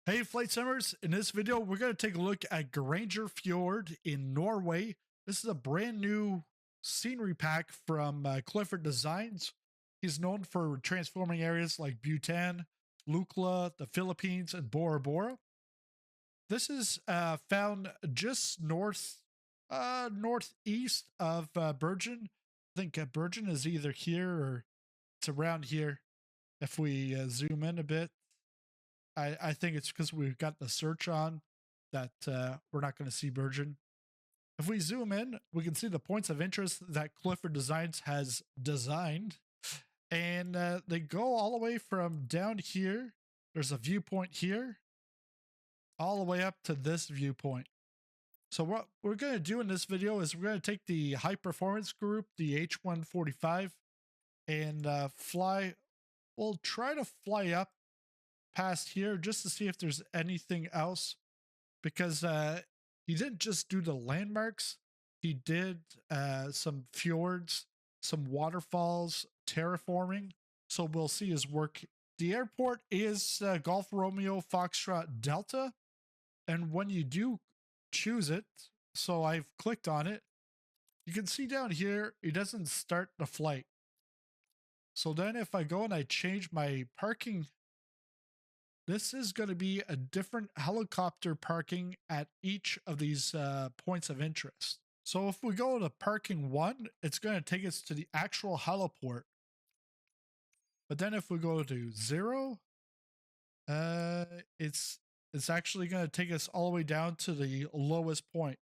Hey Flight Simmers, in this video we're going to take a look at GeirangerFjord in Norway. This is a brand new scenery pack from Cli4D Designs. He's known for transforming areas like Bhutan, Lukla, the Philippines, and Bora Bora. This is found just northeast of Bergen. I think Bergen is either here or it's around here. If we zoom in a bit, I think it's because we've got the search on that we're not going to see Bergen. If we zoom in, we can see the points of interest that Cli4D Designs has designed. And they go all the way from down here. There's a viewpoint here, all the way up to this viewpoint. So what we're going to do in this video is we're going to take the high performance group, the H145, and fly. We'll try to fly up past here just to see if there's anything else, because he didn't just do the landmarks, he did some fjords, some waterfalls, terraforming, so we'll see his work. The airport is Golf Romeo Foxtrot Delta, and when you do choose it, so I've clicked on it, you can see down here it doesn't start the flight. So then if I go and I change my parking, this is going to be a different helicopter parking at each of these points of interest. So if we go to parking 1, it's going to take us to the actual heliport. But then if we go to 0, it's actually going to take us all the way down to the lowest point.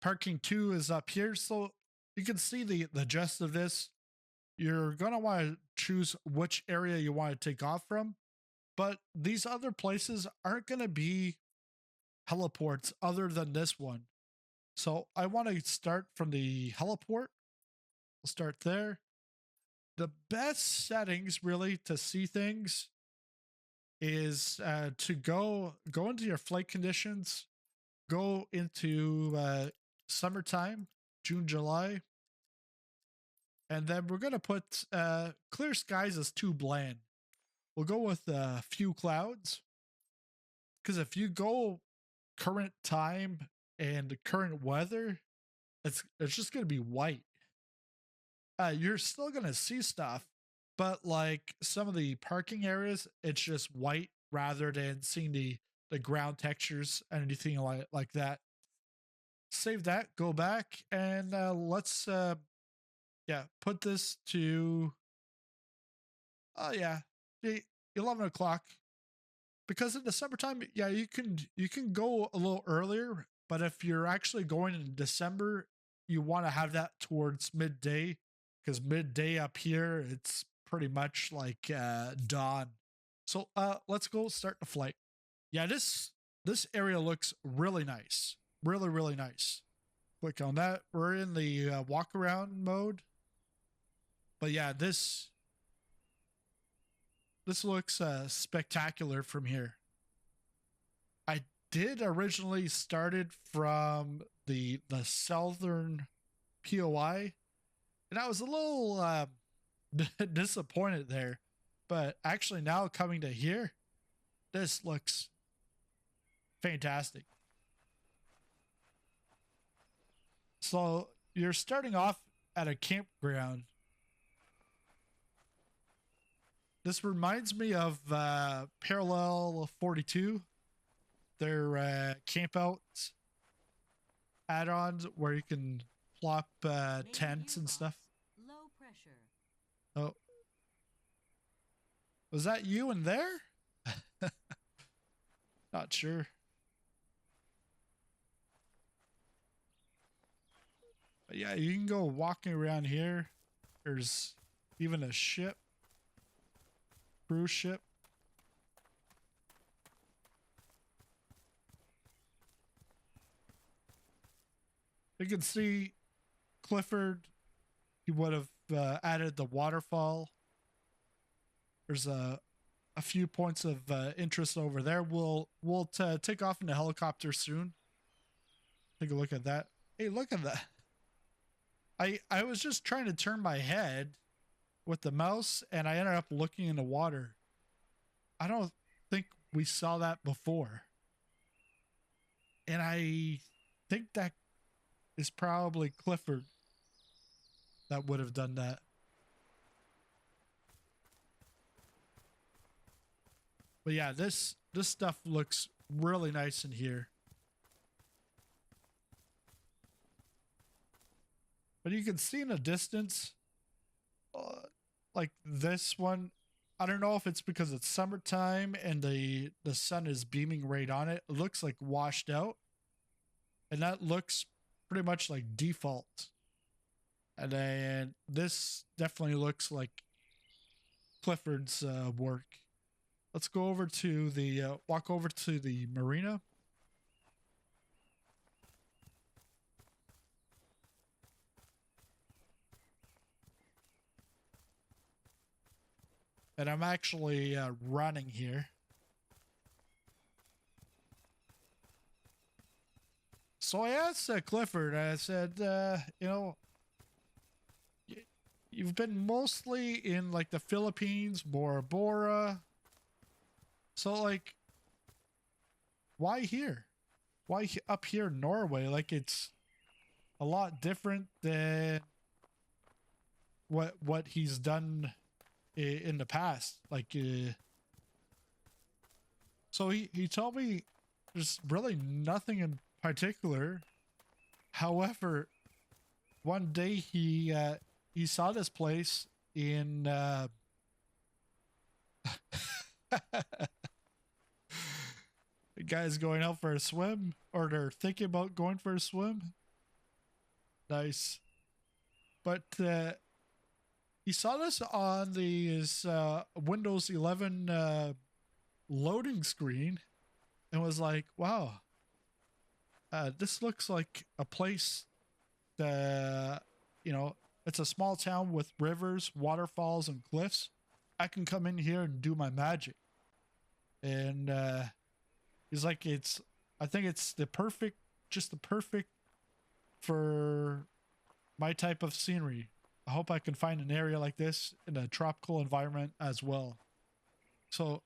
Parking 2 is up here, so you can see the gist of this. You're going to want to choose which area you want to take off from. But these other places aren't going to be heliports other than this one. So I want to start from the heliport. We'll start there. The best settings really to see things is to go into your flight conditions, go into summertime, June, July. And then we're going to put clear skies as too bland. We'll go with a few clouds, because if you go current time and current weather, it's just going to be white. You're still going to see stuff, but like some of the parking areas, it's just white rather than seeing the ground textures and anything like that. Save that, go back, and let's put this to 11 o'clock, because in the summertime, you can go a little earlier, but if you're actually going in December, you want to have that towards midday, because midday up here, it's pretty much like dawn. So let's go start the flight. Yeah, this area looks really nice. Really nice. Click on that. We're in the walk around mode. But yeah, this looks spectacular from here. I did originally started from the southern POI, and I was a little disappointed there. But actually now coming to here, this looks fantastic. So you're starting off at a campground. This reminds me of Parallel 42, their camp out add-ons where you can plop tents and stuff. Low pressure. Oh, was that you in there? Not sure. But yeah, you can go walking around here. There's even a ship. Cruise ship. You can see Cli4D. He would have added the waterfall. There's a few points of interest over there. We'll take off in the helicopter soon. Take a look at that. Hey, look at that. I was just trying to turn my head with the mouse, and I ended up looking in the water. I don't think we saw that before. And I think that is probably Clifford that would have done that. But yeah, this stuff looks really nice in here. But you can see in the distance, like this one, I don't know if it's because it's summertime and the sun is beaming right on it. It looks like washed out. And that looks pretty much like default. And then this definitely looks like Clifford's work. Let's go over to the, walk over to the marina. And I'm actually running here. So I asked Clifford, I said, you know, you've been mostly in like the Philippines, Bora Bora. So like, why here? Why up here in Norway? Like it's a lot different than what he's done in the past. Like, so he told me there's really nothing in particular. However, one day he saw this place in the guy's going out for a swim, or they're thinking about going for a swim. Nice. But he saw this on his Windows 11 loading screen and was like, wow, this looks like a place that, you know, it's a small town with rivers, waterfalls, and cliffs. I can come in here and do my magic. And he's like, I think it's just the perfect for my type of scenery. I hope I can find an area like this in a tropical environment as well. So,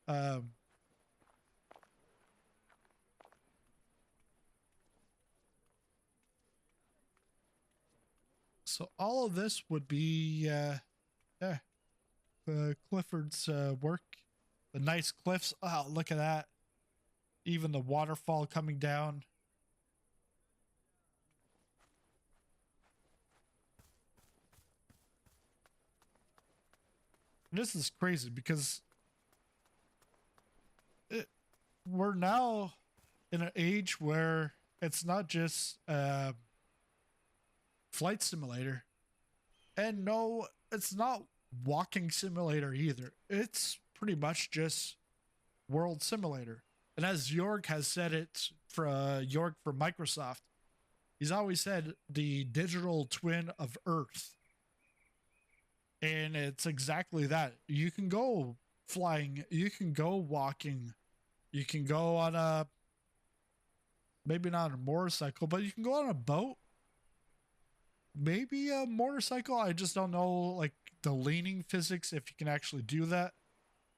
so all of this would be, Clifford's work. The nice cliffs. Oh, look at that. Even the waterfall coming down. This is crazy because we're now in an age where it's not just flight simulator. And no, it's not walking simulator either. It's pretty much just world simulator. And as Jorg has said it for Jorg from Microsoft, he's always said the digital twin of Earth. And it's exactly that. You can go flying, you can go walking, you can go on a, maybe not a motorcycle, but you can go on a boat. Maybe a motorcycle. I just don't know, like, the leaning physics, if you can actually do that.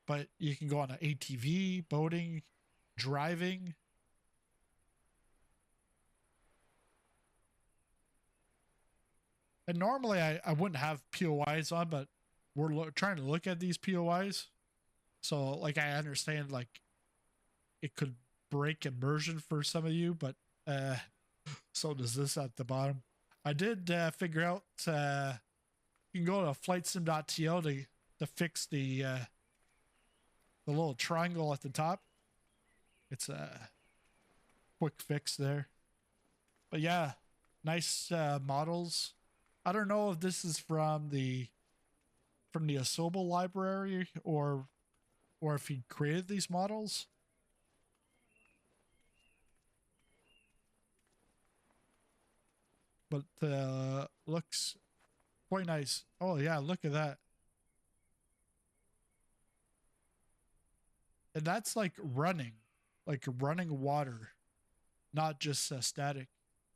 But you can go on an ATV, boating, driving. And normally I wouldn't have POIs on, but we're trying to look at these POIs. So, like, I understand, like, it could break immersion for some of you, but so does this at the bottom. I did figure out you can go to flightsim.to to fix the little triangle at the top. It's a quick fix there. But yeah, nice models. I don't know if this is from the Asobo library or if he created these models. But looks quite nice. Oh yeah, look at that. And that's like running water, not just static.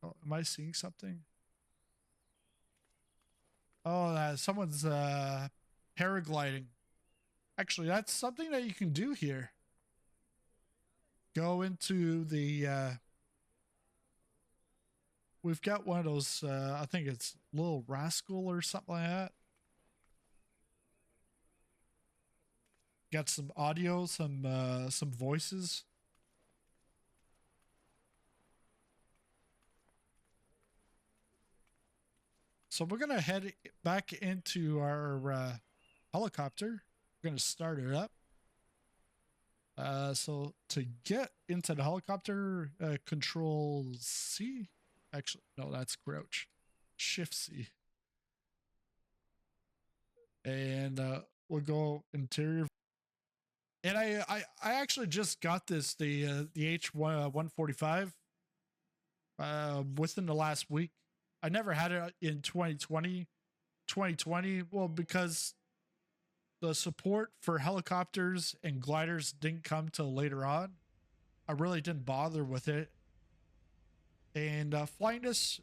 Oh, am I seeing something? Oh, someone's paragliding. Actually, that's something that you can do here. go into the we've got one of those I think it's Little Rascal or something like that. Got some audio, some voices. So we're gonna head back into our helicopter. We're gonna start it up. So to get into the helicopter, Control C. Actually, no, that's crouch. Shift C. And we'll go interior. And I actually just got this the H145 within the last week. I never had it in 2020. 2020, well, because the support for helicopters and gliders didn't come till later on. I really didn't bother with it. And flying this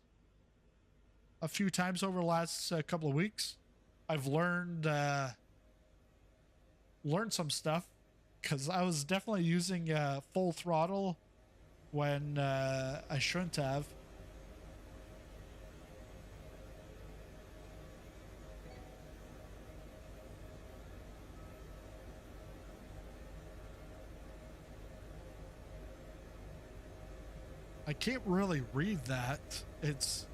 a few times over the last couple of weeks, I've learned some stuff because I was definitely using full throttle when I shouldn't have. I can't really read that. It's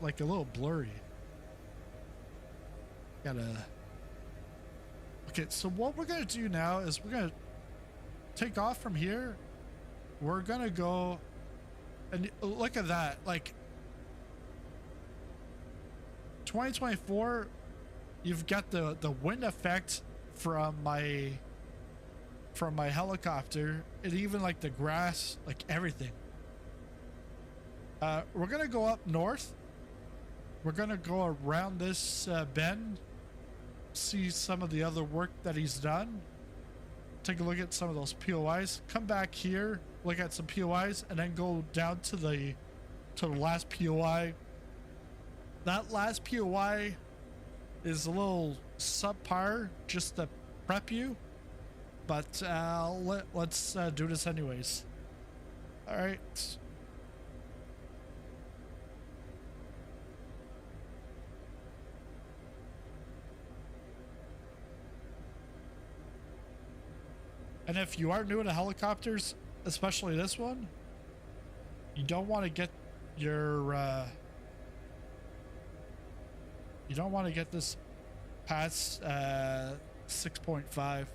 like a little blurry. Gotta. Okay, so what we're gonna do now is we're gonna take off from here. We're gonna go and look at that. Like 2024, you've got the wind effect from my helicopter, and even like the grass, like everything. We're gonna go up north. We're gonna go around this bend, see some of the other work that he's done, take a look at some of those POIs, come back here, look at some POIs, and then go down to the last POI. That last POI is a little subpar, just to prep you, but let's do this anyways. All right. And if you are new to helicopters, especially this one, you don't want to get your you don't want to get this past 6.5.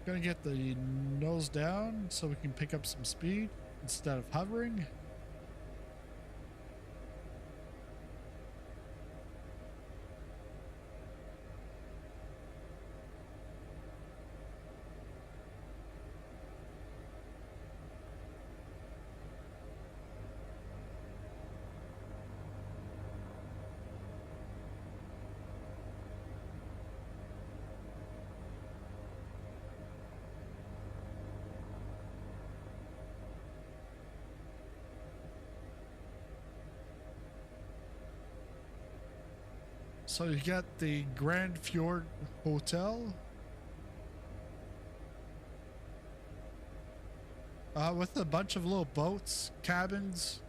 Gonna get the nose down so we can pick up some speed instead of hovering. So you got the Grand Fjord Hotel. With a bunch of little boats, cabins.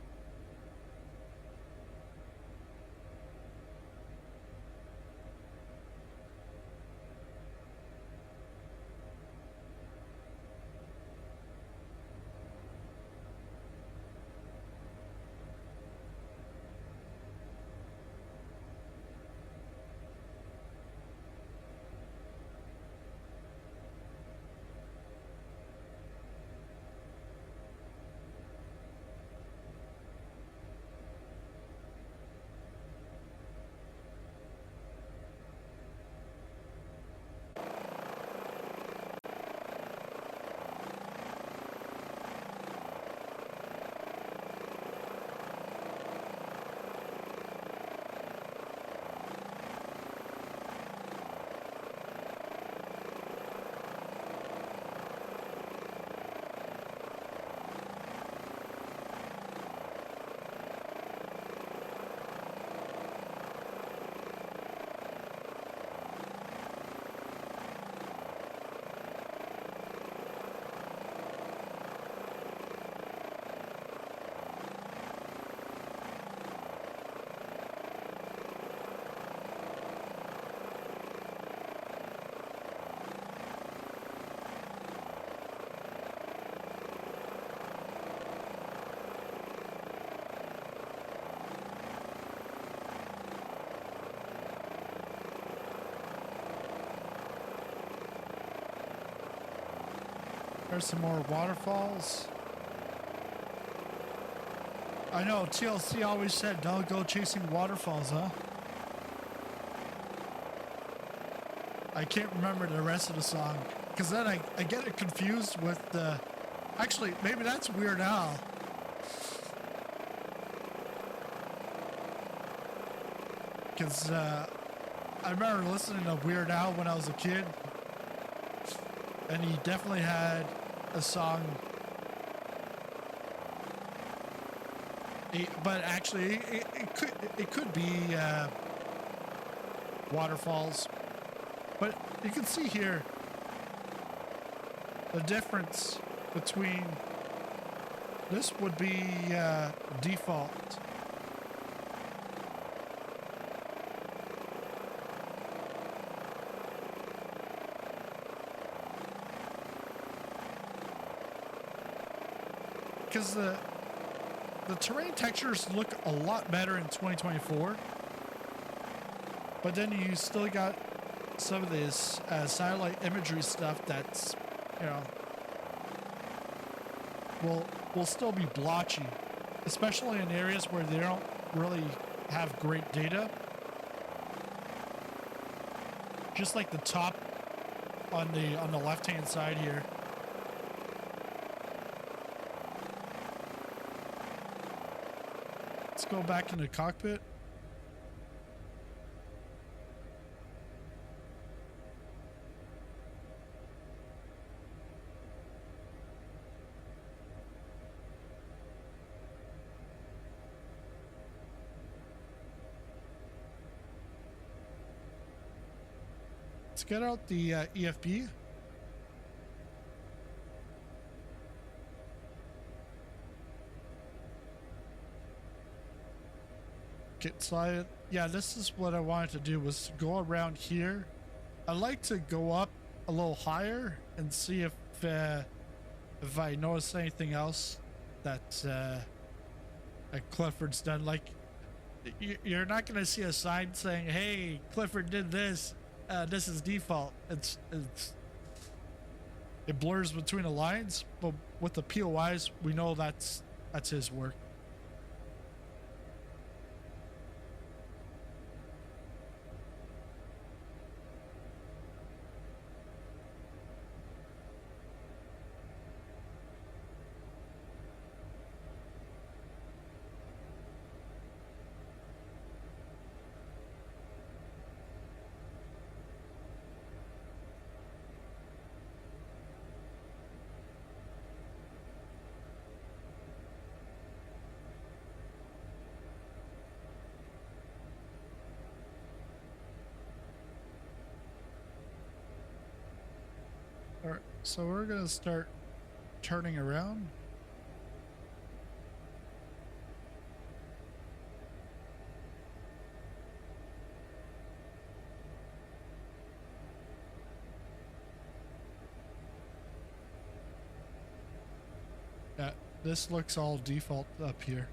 There's some more waterfalls. I know TLC always said don't go chasing waterfalls, huh? I can't remember the rest of the song because then I get it confused with the. Actually, maybe that's Weird Al. Because I remember listening to Weird Al when I was a kid, and he definitely had a song. But actually, it could be waterfalls. But you can see here the difference between this would be default. Because the terrain textures look a lot better in 2024, but then you still got some of this satellite imagery stuff that's, you know, will still be blotchy, especially in areas where they don't really have great data. Just like the top on the left-hand side here. Let's go back in the cockpit. Let's get out the EFB. Get slide. Yeah, this is what I wanted to do, was go around here. I like to go up a little higher and see if I notice anything else that Clifford's done. Like, you're not gonna see a sign saying, "Hey, Clifford did this. This is default." It blurs between the lines, but with the POIs, we know that's his work. All right, so we're gonna start turning around. Yeah, this looks all default up here.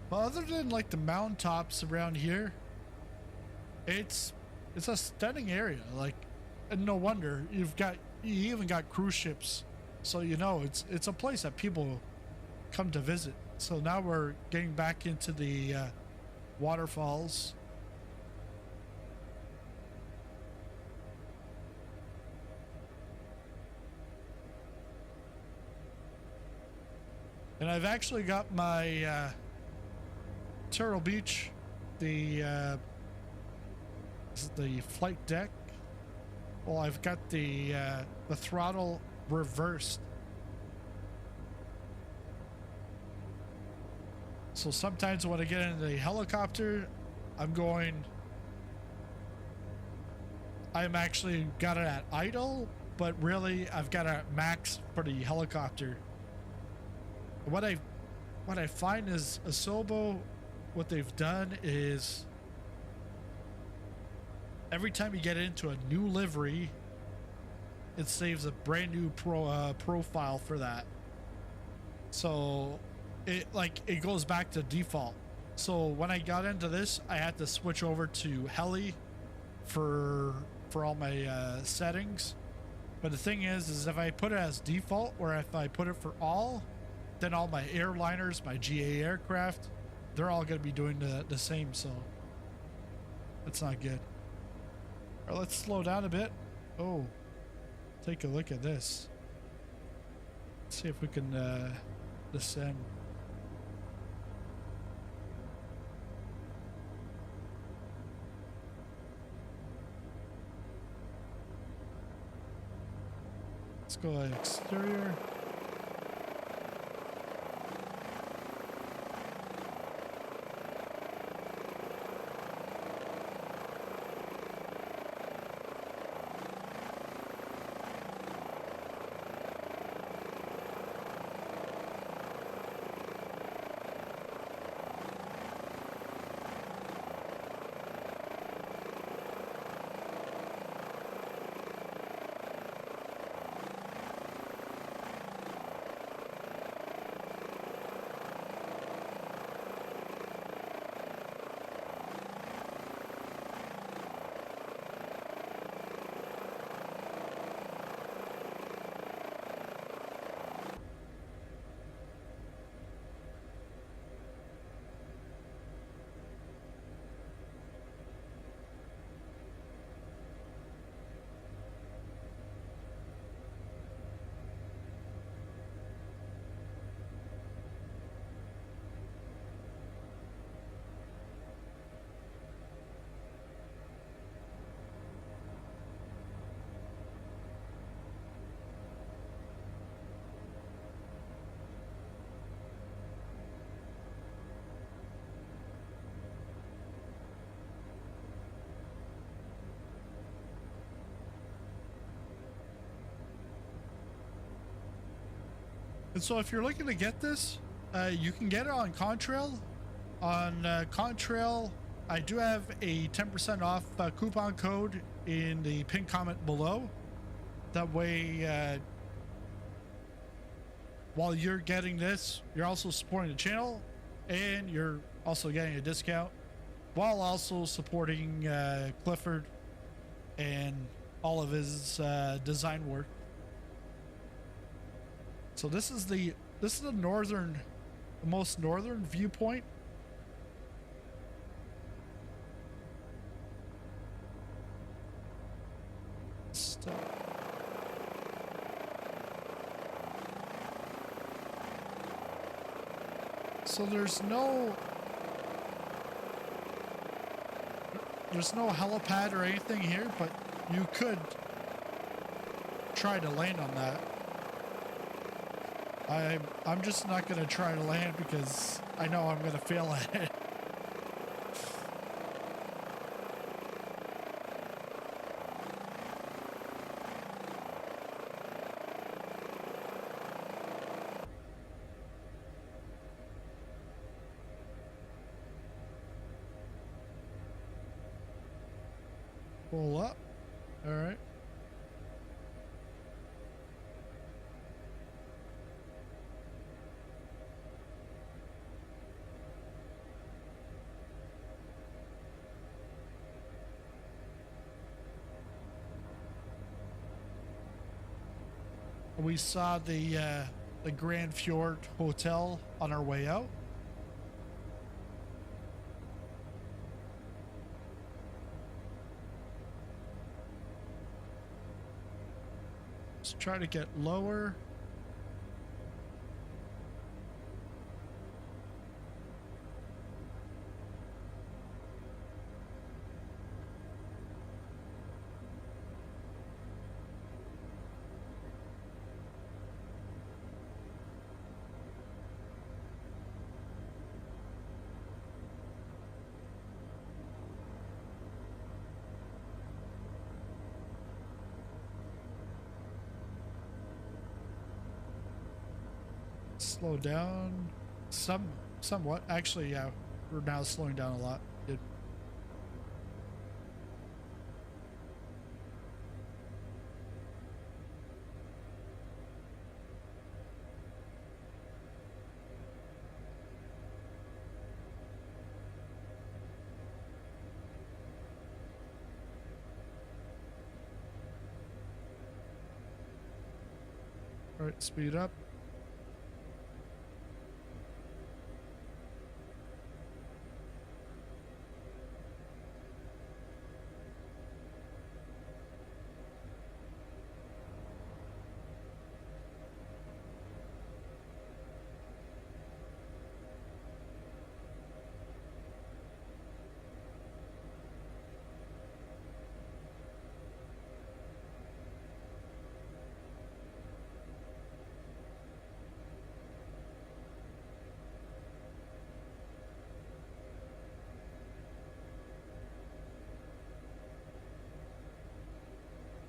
But other than like the mountaintops around here, it's a stunning area. Like, and no wonder you even got cruise ships, so you know it's a place that people come to visit. So now we're getting back into the waterfalls. And I've actually got my Turtle Beach, the flight deck. Well, I've got the throttle reversed. So sometimes when I get into the helicopter, I'm actually got it at idle, but really I've got it at max for the helicopter. What I find is Asobo, what they've done is every time you get into a new livery, it saves a brand new profile for that. So it goes back to default. So when I got into this, I had to switch over to heli for all my settings. But the thing is if I put it as default or if I put it for all, then all my airliners, my GA aircraft, they're all going to be doing the same. So that's not good. All right, let's slow down a bit. Oh, take a look at this. Let's see if we can descend. Let's go exterior. And so if you're looking to get this, you can get it on Contrail. On Contrail, I do have a 10% off coupon code in the pinned comment below. That way, while you're getting this, you're also supporting the channel and you're also getting a discount while also supporting Clifford and all of his design work. So this is the most northern viewpoint. So there's no helipad or anything here, but you could try to land on that. I'm just not going to try to land because I know I'm going to fail at it. Pull up. All right. we saw the Grand Fjord Hotel on our way out. Let's try to get lower. Slow down somewhat. Actually, yeah, we're now slowing down a lot. Good. All right, speed up.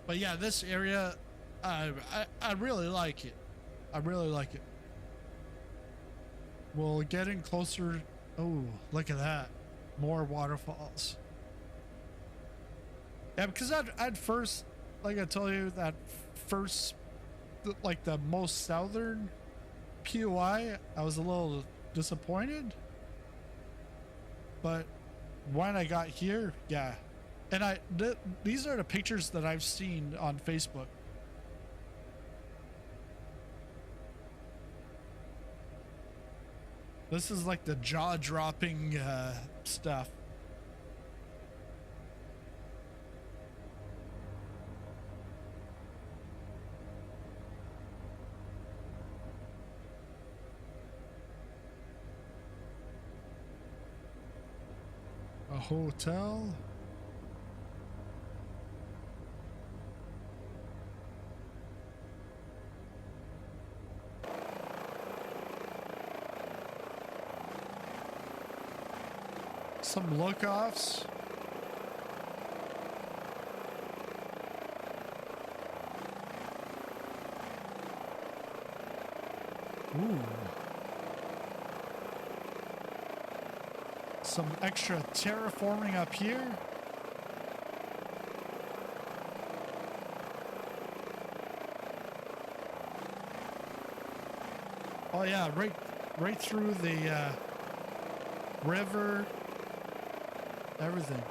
But yeah, this area, I really like it. I really like it. Well, getting closer. Oh, look at that. More waterfalls. Yeah, because I'd first, like I told you, that first, like the most southern POI, I was a little disappointed. But when I got here, yeah. And these are the pictures that I've seen on Facebook. This is like the jaw-dropping stuff. A hotel. Some look-offs. Ooh. Some extra terraforming up here. Oh yeah, right through the river. Everything.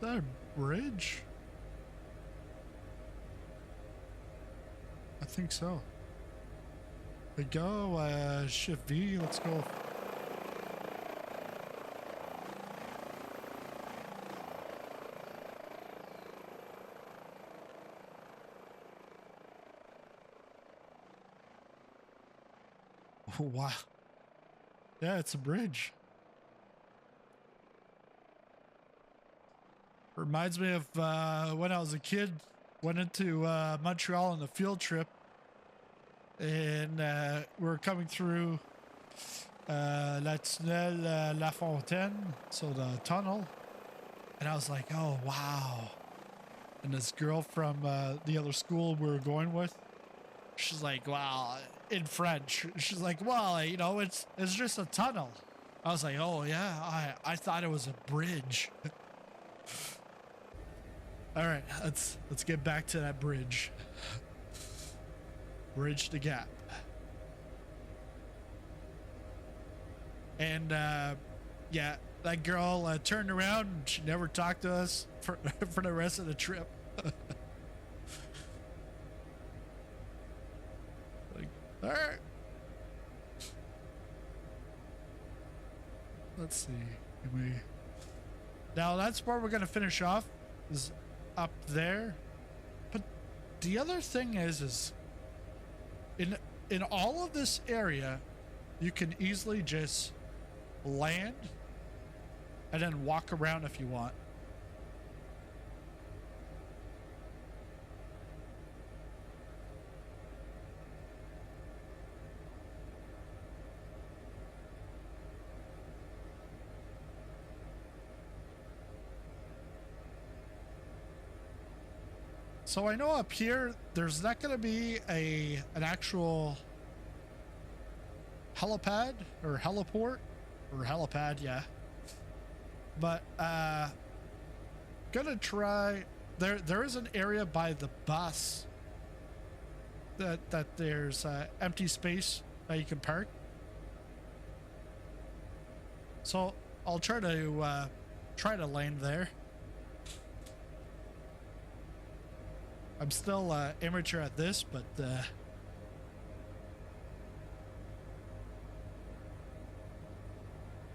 Is that a bridge? I think so. We go, shift V, let's go. Oh, wow. Yeah, it's a bridge. Reminds me of when I was a kid, went into Montreal on a field trip, and we were coming through La Tunnel La Fontaine, so the tunnel, and I was like, oh, wow. And this girl from the other school we were going with, she's like, wow, in French, she's like, well, you know, it's just a tunnel. I was like, oh, yeah, I thought it was a bridge. All right, let's get back to that bridge. Bridge the gap. And yeah, that girl turned around and she never talked to us for the rest of the trip. Like, all right. Let's see. Now that's where we're gonna finish off. Is up there. But the other thing is in all of this area, you can easily just land and then walk around if you want. So I know up here, there's not going to be an actual helipad or heliport or helipad, yeah. But gonna try. There is an area by the bus that there's empty space that you can park. So I'll try to land there. I'm still amateur at this, but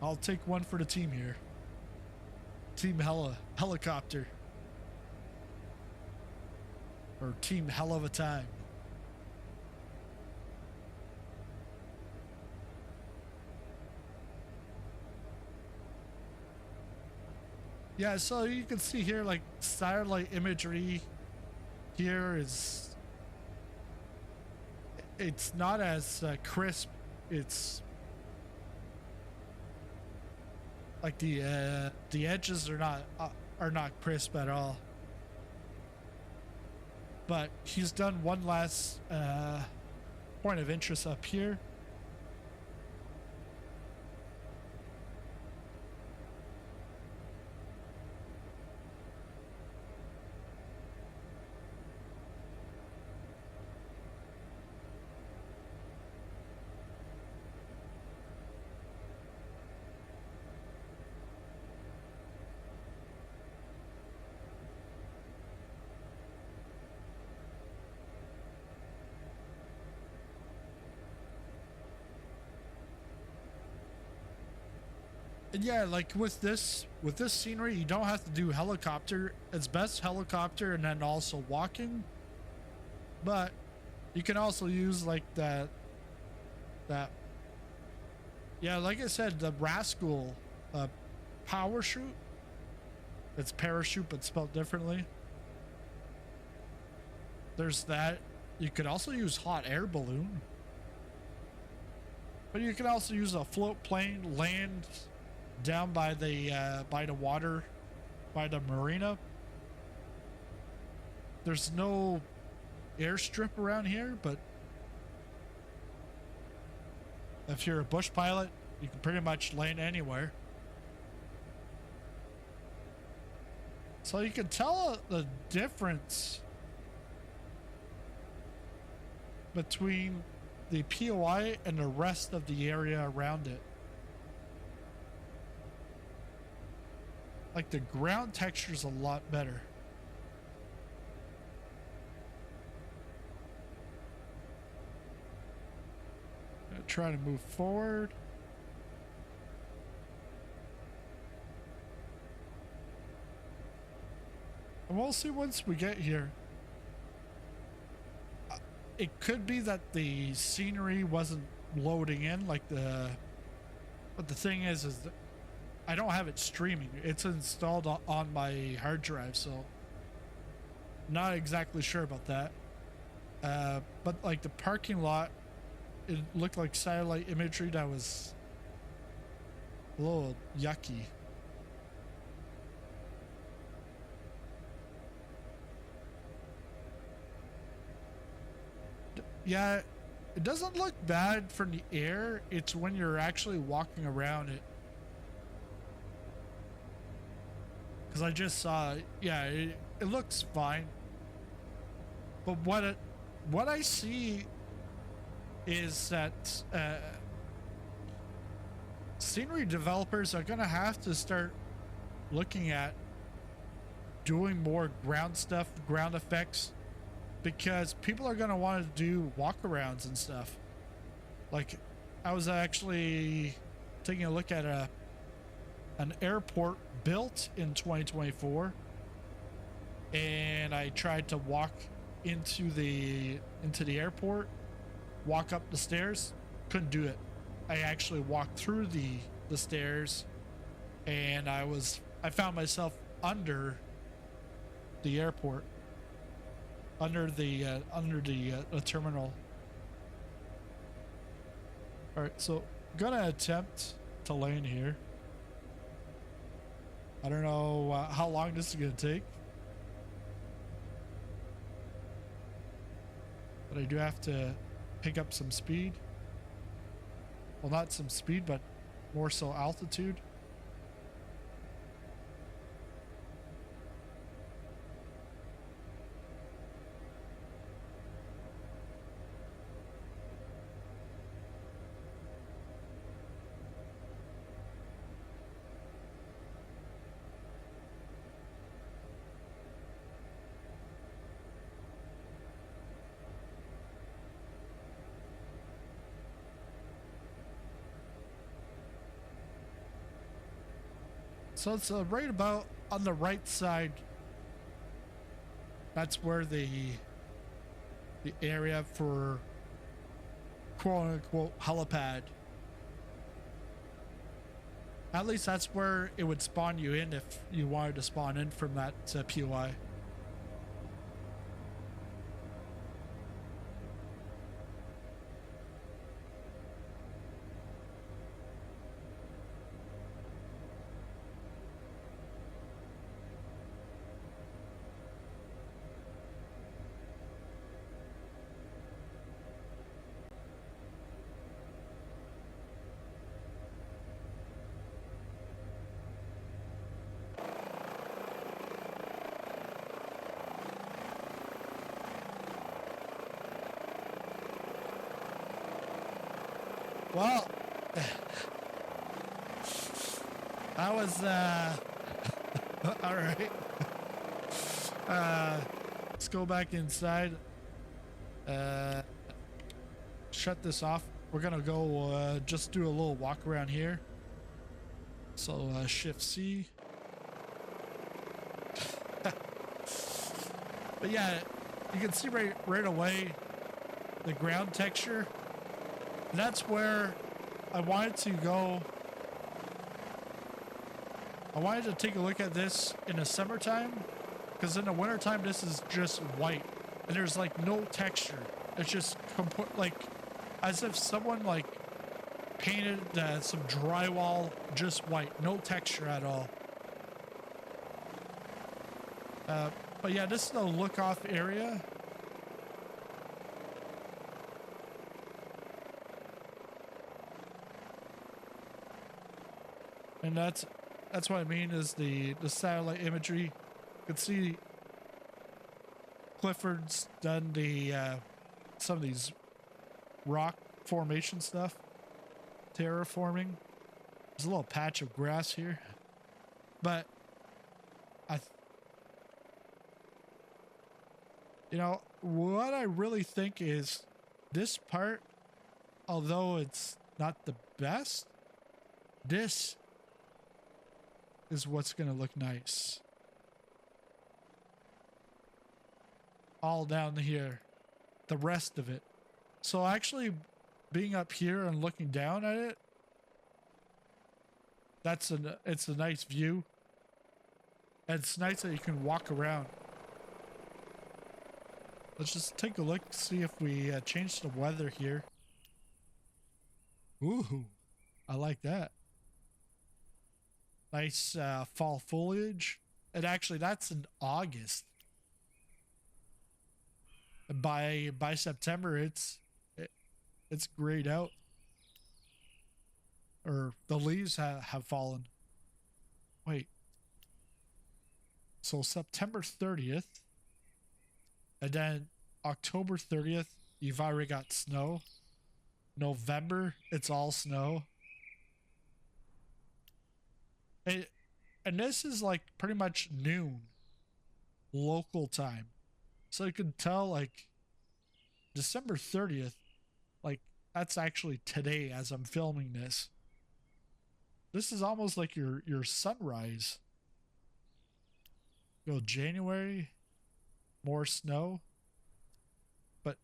I'll take one for the team here. Team helicopter. Or team hell of a time. Yeah, so you can see here, like, satellite imagery here is, it's not as crisp. It's like the edges are not crisp at all. But he's done one last point of interest up here. And yeah, like with this scenery, you don't have to do helicopter. It's best helicopter and then also walking. But you can also use like that yeah, like I said, the Rascal power shoot. It's parachute but spelled differently. There's that. You could also use hot air balloon. But you can also use a float plane, land down by the water, by the marina. There's no airstrip around here, but if you're a bush pilot, you can pretty much land anywhere. So you can tell the difference between the POI and the rest of the area around it. Like the ground texture is a lot better. Gonna try to move forward. And we'll see once we get here. It could be that the scenery wasn't loading in like the, but the thing is that I don't have it streaming. It's installed on my hard drive, so not exactly sure about that. But like the parking lot, it looked like satellite imagery that was a little yucky. Yeah, it doesn't look bad from the air. It's when you're actually walking around it. Because I just saw, yeah, it looks fine. But what I see is that scenery developers are going to have to start looking at doing more ground stuff, ground effects, because people are going to want to do walkarounds and stuff. Like, I was actually taking a look at an airport built in 2024, and I tried to walk into the airport, walk up the stairs, couldn't do it. I actually walked through the stairs, and I found myself under the airport, under the terminal. All right, so I'm gonna attempt to land here. I don't know how long this is gonna take, but I do have to pick up some speed. Well, not some speed, but more so altitude. So it's right about on the right side. That's where the area for quote unquote helipad. At least that's where it would spawn you in if you wanted to spawn in from that POI. Well, that was all right. Let's go back inside. Shut this off. We're gonna go just do a little walk around here. So shift C. But yeah, you can see right away the ground texture. And that's where I wanted to go. I wanted to take a look at this in the summertime, because in the wintertime this is just white and there's like no texture. It's just like as if someone like painted some drywall just white, no texture at all. But yeah, this is the look off area. And that's what I mean is the satellite imagery. You can see Clifford's done the some of these rock formation stuff, terraforming. There's a little patch of grass here, but you know what I really think is this part, although it's not the best, this is what's gonna look nice. All down here, the rest of it. So actually being up here and looking down at it, it's a nice view. And it's nice that you can walk around. Let's just take a look, see if we change the weather here. Ooh, I like that. Nice fall foliage. And actually, that's in August. And by September, it's grayed out. Or the leaves have fallen. Wait. So September 30th. And then October 30th, you've already got snow. November, it's all snow. And this is like pretty much noon local time. So you can tell like December 30th, like that's actually today as I'm filming this. This is almost like your sunrise. Go January, more snow. But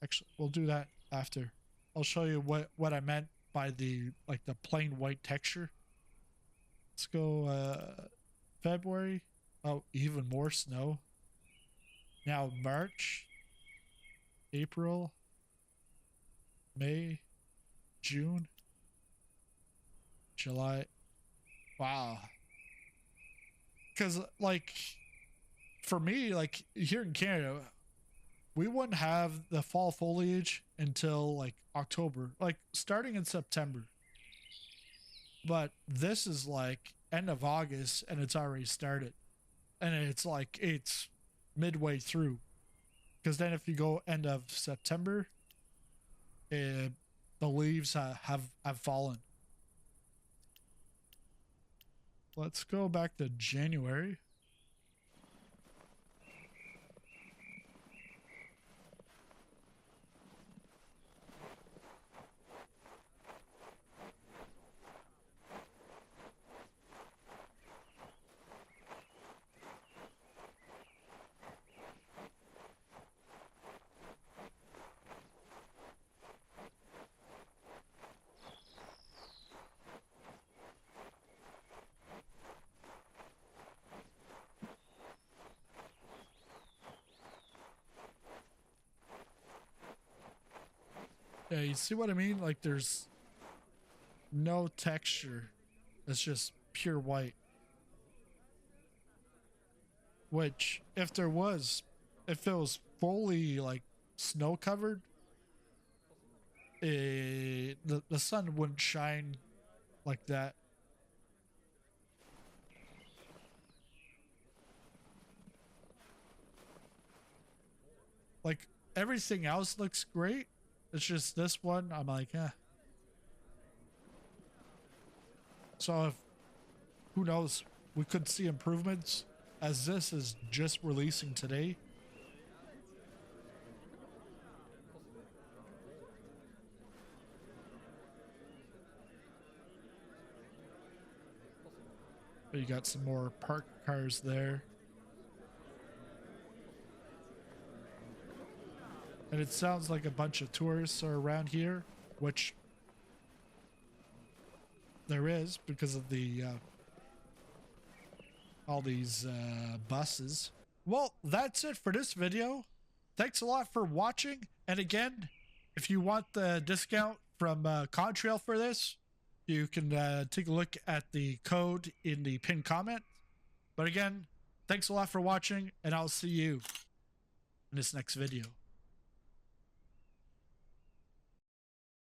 actually we'll do that after. I'll show you what I meant by the like the plain white texture. Let's go February. Oh, even more snow. Now March, April, May, June, July. Wow. Because like for me, like here in Canada, we wouldn't have the fall foliage until like October, like starting in September. But this is like end of August and it's already started. And it's like it's midway through. Because then if you go end of September, the leaves have fallen. Let's go back to January. Yeah, you see what I mean? Like there's no texture. It's just pure white. Which if it was fully like snow covered, the sun wouldn't shine like that. Like everything else looks great. It's just this one, I'm like, eh. So if, who knows, we could see improvements as this is just releasing today. You got some more parked cars there. And it sounds like a bunch of tourists are around here, which there is because of the all these buses. Well, that's it for this video. Thanks a lot for watching. And again, if you want the discount from Contrail for this, you can take a look at the code in the pinned comment. But again, thanks a lot for watching, and I'll see you in this next video.